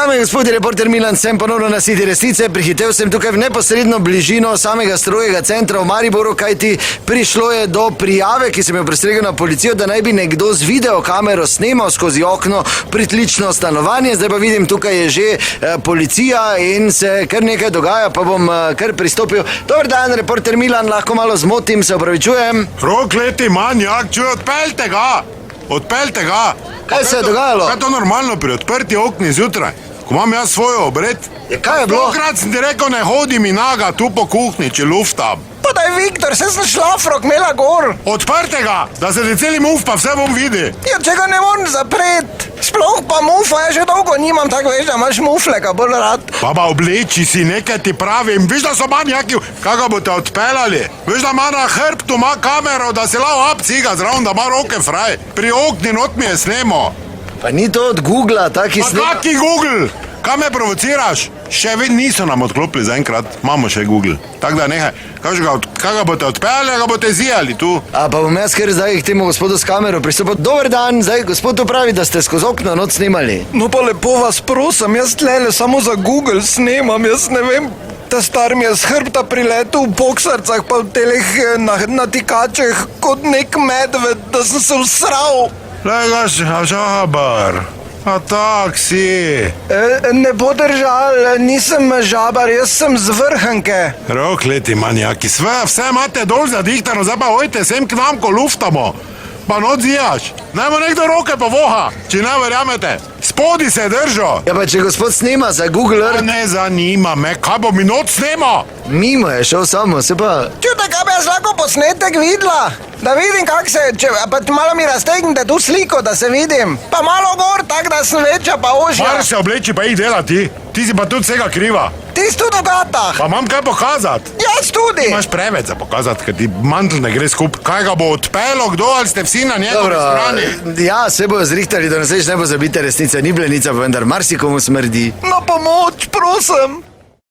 dame in gospodje, reporter Milan, sem ponovno na siti resnice. Prihitev sem tukaj v neposredno bližino samega strojega centra v Mariboru, kajti prišlo je do prijave, ki sem jo prestregel na policijo, da naj bi nekdo z videokamero snemal skozi okno pritlično stanovanje. Zdaj pa vidim, tukaj je že policija in se kar nekaj dogaja, pa bom kar pristopil. Dobar dan, reporter Milan, lahko malo zmotim, se opravičujem. Rok leti manjak, čuj, odpeljte ga! Odpeljte ga! Kaj se je dogajalo? Kaj je to normalno pri odprti okni zjutraj? Ko imam jaz svojo obred? Kaj je bilo? Stokrat sem ti rekel, ne hodi mi naga tu po kuhni, če luftam. Pa daj, Viktor, se sem šlafrok imela gor. Odprte ga, da se ti celi muf pa vse bom vidi. Ja, če ga ne morem zapret. Sploh pa mufa, ja že dolgo nimam, tako veš, da imaš muflega bolj rad. Baba, obleči si, nekaj ti pravim. Viš, da so manjaki, kaj ga boste odpeljali? Viš, da ima na hrbtu, ima kamero, da se lao apciga zraven, da ima roke fraj. Pri okni not mi je snemo. Pa ni to od Googla, taki Pa kaki Google? Kaj me provociraš? Še vedno niso nam odklopili zaenkrat, imamo še Google. Tako da nehaj, kaj ga boste odpeljali, ga boste zijali tu. A pa bom jaz kar zdaj k temu gospodu s kamero pristopil. Dobar dan, zdaj gospod to pravi, da ste skozi okno noč snemali. No pa lepo vas prosim, jaz tlele samo za Google snemam, jaz ne vem. Ta star mi je z hrbta priletel v boksarcah, pa v teleh natikačeh kot nek medved, da sem se usral. Lega žabar, a tak si. Ne bo držal, nisem žabar, jaz sem z Vrhanke. Rok leti manjaki, vse imate dol zadihtano, zdaj pa hojte sem k nam, ko luftamo. Pa not zijaš, najmo nekdo roke povoha, če ne verjamete. Spodi se držo. Ja pa če gospod snema za Google Earth... Ne zanima me, kaj bo mi not snema. Mimo je šel samo, se pa... Čutaj, kaj bi jaz lahko posnetek videla? Da vidim, kak se, pa malo mi raztegnite tu sliko, da se vidim. Pa malo gor, tak da sem večja, pa ožja. Mar se obleči, pa jih delati. Ti si pa tudi vsega kriva. Ti si tudi v gatah. Pa imam kaj pokazati. Jaz tudi. Imaš preveč za pokazati, ker ti mantl ne gre skup. Kaj ga bo odpelo, kdo, ali ste vsi na njegovi strani? Ja, se bojo zrihtali, da naslednjič ne bo zabite resnice. Ni blenica, pa vendar marsikomu smrdi. Na pomoč, prosim.